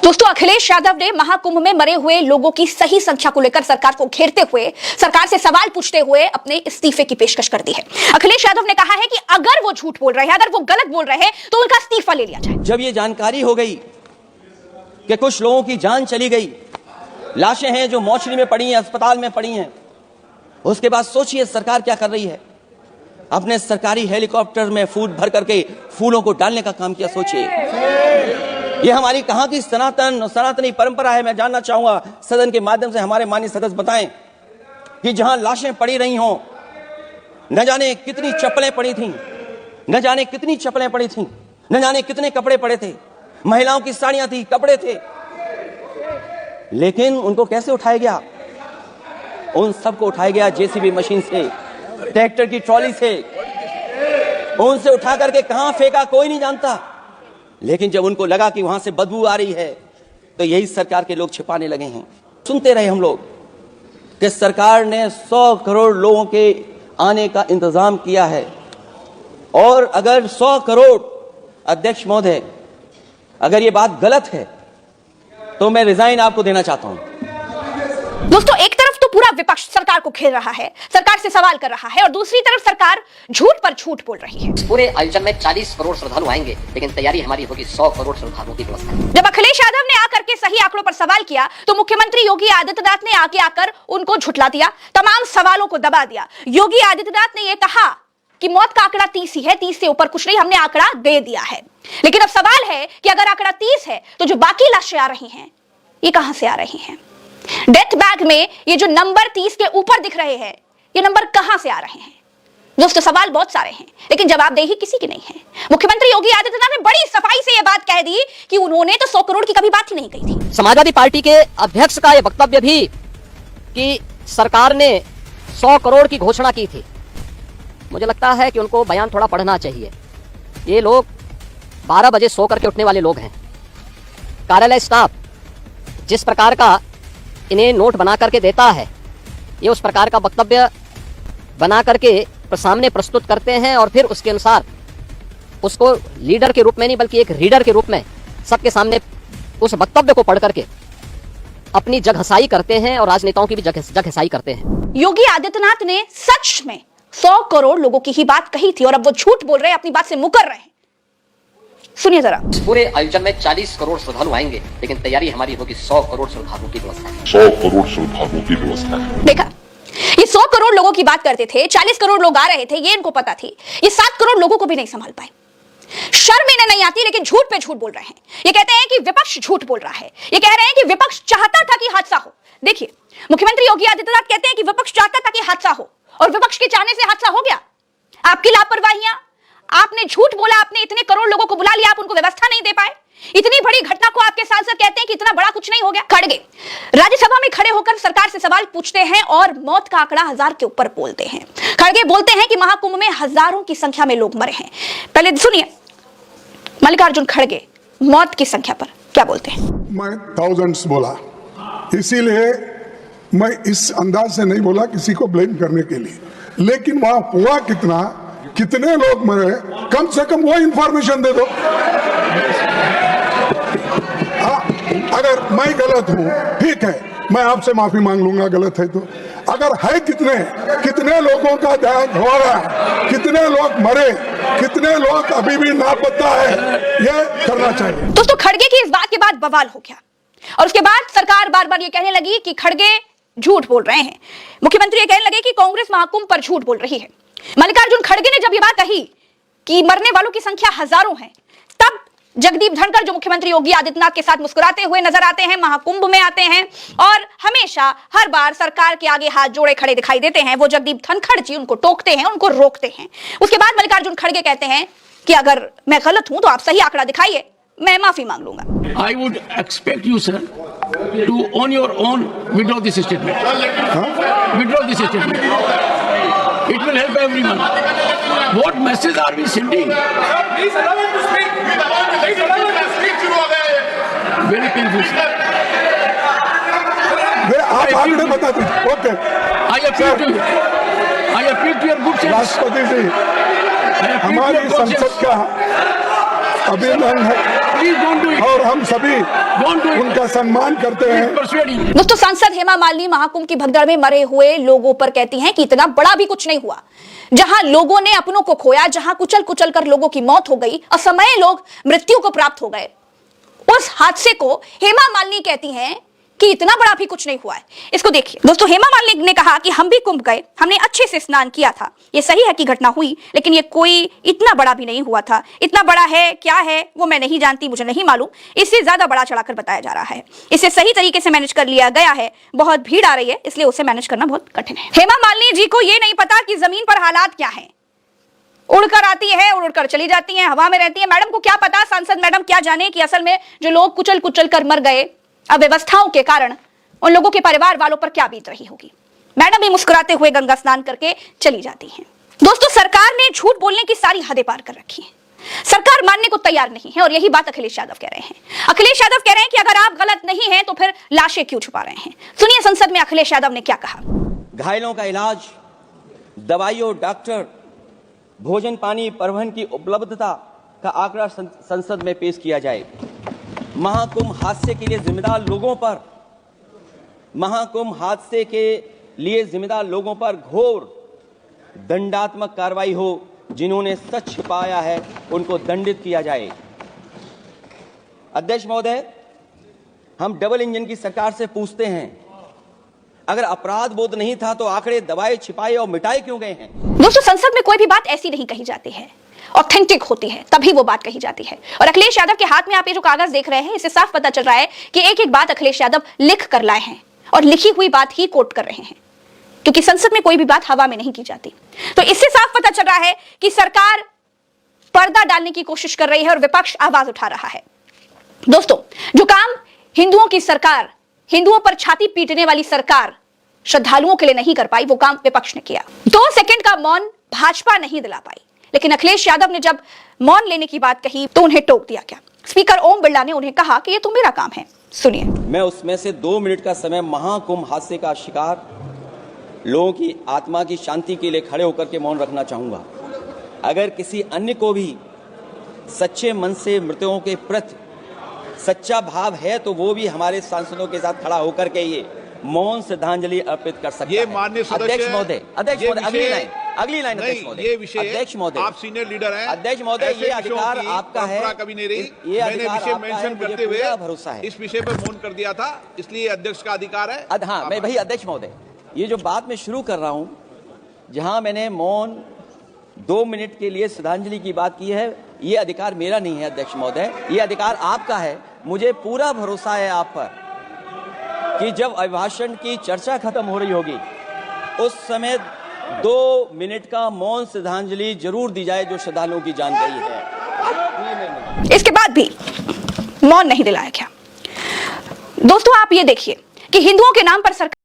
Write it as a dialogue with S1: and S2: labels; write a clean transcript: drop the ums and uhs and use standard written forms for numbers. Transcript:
S1: दोस्तों, अखिलेश यादव ने महाकुंभ में मरे हुए लोगों की सही संख्या को लेकर सरकार को घेरते हुए, सरकार से सवाल पूछते हुए अपने इस्तीफे की पेशकश कर दी है। अखिलेश यादव ने कहा है कि अगर वो झूठ बोल रहे हैं, अगर वो गलत बोल रहे हैं, तो उनका इस्तीफा ले लिया जाए।
S2: जब ये जानकारी हो गई कि कुछ लोगों की जान चली गई, लाशें हैं जो मोर्चरी में पड़ी हैं, अस्पताल में पड़ी हैं, उसके बाद सोचिए सरकार क्या कर रही है। अपने सरकारी हेलीकॉप्टर में फूल भर करके फूलों को डालने का काम किया। सोचिए, ये हमारी कहां की सनातनी परंपरा है। मैं जानना चाहूंगा सदन के माध्यम से हमारे माननीय सदस्य बताएं कि जहां लाशें पड़ी रही हों, न जाने कितनी चप्पलें पड़ी थीं, न जाने कितनी चप्पलें पड़ी थीं, न जाने कितने कपड़े पड़े थे, महिलाओं की साड़ियां थी, कपड़े थे, लेकिन उनको कैसे उठाया गया? उन सबको उठाया गया जेसीबी मशीन से, ट्रैक्टर की ट्रॉली से। उनसे उठा करके कहां फेंका कोई नहीं जानता, लेकिन जब उनको लगा कि वहां से बदबू आ रही है, तो यही सरकार के लोग छिपाने लगे हैं। सुनते रहे हम लोग कि सरकार ने 100 करोड़ लोगों के आने का इंतजाम किया है, और अगर 100 करोड़, अध्यक्ष महोदय, अगर ये बात गलत है तो मैं रिजाइन आपको देना चाहता हूं।
S1: दोस्तों, एक तरफ तो पूरा विपक्ष सरकार को घेर रहा है, सरकार से सवाल कर रहा है, और दूसरी तरफ सरकार झूठ पर झूठ बोल रही है।
S3: पूरे आयोजन में 40 करोड़ श्रद्धालु आएंगे, लेकिन तैयारी हमारी होगी 100 करोड़ श्रद्धालुओं की व्यवस्था।
S1: जब अखिलेश यादव ने आकर के सही आंकड़ों पर सवाल किया, तो मुख्यमंत्री योगी आदित्यनाथ ने आकर उनको झुठला दिया, तमाम सवालों को दबा दिया। योगी आदित्यनाथ ने यह कहा कि मौत का आंकड़ा 30 ही है, 30 से ऊपर कुछ नहीं, हमने आंकड़ा दे दिया है। लेकिन अब सवाल है कि अगर आंकड़ा 30 है, तो जो बाकी लाशें आ रही हैं, ये कहां से आ रही हैं? डेथ बैग में ये जो नंबर 30 के ऊपर दिख रहे हैं, ये नंबर कहां से आ रहे हैं? दोस्तों, सवाल बहुत सारे हैं, लेकिन जवाबदेही किसी की नहीं है। मुख्यमंत्री योगी आदित्यनाथ ने बड़ी सफाई से यह बात कह दी कि उन्होंने तो 100 करोड़ की कभी बात ही नहीं कही थी।
S3: समाजवादी पार्टी के अध्यक्ष का यह वक्तव्य भी कि सरकार ने 100 करोड़ की घोषणा की थी, मुझे लगता है कि उनको बयान थोड़ा पढ़ना चाहिए। ये लोग 12 बजे सो करके उठने वाले लोग हैं। कार्यालय स्टाफ जिस प्रकार का इन्हें नोट बना करके देता है, ये उस प्रकार का वक्तव्य बना करके सामने प्रस्तुत करते हैं, और फिर उसके अनुसार उसको लीडर के रूप में नहीं बल्कि एक रीडर के रूप में सबके सामने उस वक्तव्य को पढ़ करके अपनी जगहसाई करते हैं, और राजनेताओं की भी जगहसाई करते हैं।
S1: योगी आदित्यनाथ ने सच में 100 करोड़ लोगों की ही बात कही थी, और अब वो झूठ बोल रहे हैं, अपनी बात से मुकर रहे हैं। सुनिए जरा।
S3: पूरे आयोजन में 40 करोड़ श्रद्धालु आएंगे, लेकिन तैयारी हमारी होगी 100 करोड़ श्रद्धालुओं की व्यवस्था।
S4: 100 करोड़ श्रद्धालुओं की व्यवस्था।
S1: देखा, ये 100 करोड़ लोगों की बात करते थे, 40 करोड़ लोग आ रहे थे, ये इनको पता थी। ये 7 करोड़ लोगों को भी नहीं संभाल पाए। शर्म इन्हें नहीं आती, लेकिन झूठ पे झूठ बोल रहे हैं। ये कहते हैं कि विपक्ष झूठ बोल रहा है, ये कह रहे हैं कि विपक्ष चाहता था कि हादसा हो। देखिए, मुख्यमंत्री योगी आदित्यनाथ कहते हैं कि विपक्ष चाहता था कि हादसा हो, और विपक्ष के चाहने से हादसा हो गया। आपकी लापरवाहियां, आपने झूठ बोला, आपने इतने करोड़ लोगों को बुला लिया, आप उनको व्यवस्था नहीं दे पाए। इतनी बड़ी घटना को आपके सांसद कहते हैं कि इतना बड़ा कुछ नहीं हो गया। खड़गे राज्यसभा में खड़े होकर सरकार से सवाल पूछते हैं और मौत का आंकड़ा 1000 के ऊपर बोलते हैं। खड़गे बोलते हैं कि महाकुंभ में हजारों की संख्या में लोग मरे हैं। पहले सुनिए मल्लिकार्जुन खड़गे मौत की संख्या पर क्या बोलते हैं।
S5: मैं थाउजेंड्स बोला, इसीलिए मैं इस अंदाज से नहीं बोला किसी को ब्लेम करने के लिए, लेकिन वहां हुआ कितना, कितने लोग मरे, कम से कम वो इंफॉर्मेशन दे दो। अगर मैं गलत हूं, ठीक है, मैं आपसे माफी मांग लूंगा गलत है तो। अगर है कितने लोगों का देहांत हो रहा है, कितने लोग मरे, कितने लोग अभी भी लापता है, ये करना चाहिए।
S1: दोस्तों, खड़गे की इस बात के बाद बवाल हो गया, और उसके बाद सरकार बार बार ये कहने लगी कि खड़गे झूठ बोल रहे हैं। मुख्यमंत्री ये कहने लगे कि कांग्रेस महाकुंभ पर झूठ बोल रही है। मल्लिकार्जुन खड़गे ने जब ये बात कही कि मरने वालों की संख्या हजारों है, तब जगदीप धनखड़ जो मुख्यमंत्री योगी आदित्यनाथ के साथ मुस्कुराते हुए नजर आते हैं, महाकुंभ में आते हैं, और हमेशा हर बार सरकार के आगे हाथ जोड़े खड़े दिखाई देते हैं। वो जगदीप धनखड़ जी उनको टोकते हैं, उनको रोकते हैं। उसके बाद मल्लिकार्जुन खड़गे कहते हैं कि अगर मैं गलत हूं तो आप सही आंकड़ा दिखाइए, मैं माफी मांग लूंगा।
S6: I would expect you, sir, to on your own withdraw this statement. Withdraw this statement. It will help everyone. What message are we sending?
S7: Please allow him to speak. Please allow him to speak.
S6: Very painful, sir.
S5: आप आगे बता दीजिए। Okay,
S6: I appeal to you. I appeal to your good sense.
S5: राष्ट्रपति जी,
S6: I appeal to
S5: हमारी
S6: your good
S5: संसद
S6: sense.
S5: का अभिनंदन है।
S6: Please don't do it.
S5: और हम सभी
S6: Don't do it.
S5: उनका सम्मान करते हैं।
S6: Persuading.
S1: दोस्तों, सांसद हेमा मालिनी महाकुंभ की भगदड़ में मरे हुए लोगों पर कहती हैं कि इतना बड़ा भी कुछ नहीं हुआ। जहां लोगों ने अपनों को खोया, जहां कुचल कुचल कर लोगों की मौत हो गई, असमय लोग मृत्यु को प्राप्त हो गए, उस हादसे को हेमा मालिनी कहती हैं कि इतना बड़ा भी कुछ नहीं हुआ है। इसको देखिए दोस्तों, हेमा मालिनी ने कहा कि हम भी कुंभ गए, हमने अच्छे से स्नान किया था। ये सही है कि घटना हुई, लेकिन ये कोई इतना बड़ा भी नहीं हुआ था। इतना बड़ा है क्या है वो मैं नहीं जानती, मुझे नहीं मालूम। इससे ज्यादा बड़ा चढ़ाकर बताया जा रहा है। इसे सही तरीके से मैनेज कर लिया गया है। बहुत भीड़ आ रही है, इसलिए उसे मैनेज करना बहुत कठिन है। हेमा मालिनी जी को ये नहीं पता कि जमीन पर हालात क्या है। उड़कर आती है, उड़कर चली जाती है, हवा में रहती है। मैडम को क्या पता, सांसद मैडम क्या जाने कि असल में जो लोग कुचल कुचल कर मर गए अव्यवस्थाओं के कारण, उन लोगों के परिवार वालों पर क्या बीत रही होगी। मैडम भी मुस्कुराते हुए गंगा स्नान करके चली जाती हैं। दोस्तों, सरकार ने झूठ बोलने की सारी हदें पार कर रखी है। सरकार मानने को तैयार नहीं है, और यही बात अखिलेश यादव कह रहे हैं। अखिलेश यादव कह रहे हैं कि अगर आप गलत नहीं हैं तो फिर लाशें क्यों छुपा रहे हैं। सुनिए संसद में अखिलेश यादव ने क्या कहा।
S2: घायलों का इलाज, दवाइयों, डॉक्टर, भोजन पानी, परिवहन की उपलब्धता का आंकड़ा संसद में पेश किया जाए। महाकुंभ हादसे के लिए जिम्मेदार लोगों पर, महाकुंभ हादसे के लिए जिम्मेदार लोगों पर घोर दंडात्मक कार्रवाई हो। जिन्होंने सच छिपाया है उनको दंडित किया जाए। अध्यक्ष महोदय, हम डबल इंजन की सरकार से पूछते हैं, अगर अपराध बोध नहीं था तो आंकड़े दबाए, छिपाए और मिटाए क्यों गए हैं।
S1: दोस्तों, संसद में कोई भी बात ऐसी नहीं कही जाती है, ऑथेंटिक होती है तभी वो बात कही जाती है। और अखिलेश यादव के हाथ में आप ये जो कागज देख रहे हैं, इससे साफ पता चल रहा है कि एक एक बात अखिलेश यादव लिख कर लाए हैं और लिखी हुई बात ही कोट कर रहे हैं, क्योंकि संसद में कोई भी बात हवा में नहीं की जाती। तो इससे साफ पता चल रहा है कि सरकार पर्दा डालने की कोशिश कर रही है और विपक्ष आवाज उठा रहा है। दोस्तों, जो काम हिंदुओं की सरकार, हिंदुओं पर छाती पीटने वाली सरकार श्रद्धालुओं के लिए नहीं कर पाई, वो काम विपक्ष ने किया। 2 सेकंड का मौन भाजपा नहीं दिला पाई, लेकिन अखिलेश यादव ने जब मौन लेने की बात कही तो उन्हें टोक दिया गया। स्पीकर ओम बिरला ने उन्हें कहा कि ये तो मेरा काम है। सुनिए।
S2: मैं उसमें से 2 मिनट का समय महाकुंभ हादसे का शिकार लोगों की आत्मा की शांति के लिए खड़े होकर के मौन रखना चाहूंगा। अगर किसी अन्य को भी सच्चे मन से मृतकों के प्रति सच्चा भाव है तो वो भी हमारे सांसदों के साथ खड़ा होकर के ये मौन श्रद्धांजलि अर्पित कर सकता है।
S8: माननीय सदस्य,
S2: अध्यक्ष महोदय, अगली लाइन अध्यक्ष महोदय,
S8: ये विषय,
S2: अध्यक्ष महोदय,
S8: आप सीनियर लीडर हैं।
S2: अध्यक्ष महोदय, ये अधिकार आपका है।
S8: कभी नहीं रही,
S2: ये
S8: मैंने विषय मेंशन करते हुए
S2: भरोसा है,
S8: इस विषय पर मौन कर दिया था, इसलिए अध्यक्ष का अधिकार है।
S2: हाँ, मैं भाई अध्यक्ष महोदय, ये जो बात मैं शुरू कर रहा हूं, जहां मैंने मौन 2 मिनट के लिए श्रद्धांजलि की बात की है, ये अधिकार मेरा नहीं है अध्यक्ष महोदय, ये अधिकार आपका है। मुझे पूरा भरोसा है आप पर कि जब अभिभाषण की चर्चा खत्म हो रही होगी उस समय 2 मिनट का मौन श्रद्धांजलि जरूर दी जाए जो श्रद्धालुओं की जान गई है।
S1: इसके बाद भी मौन नहीं दिलाया गया। दोस्तों, आप ये देखिए कि हिंदुओं के नाम पर सरकार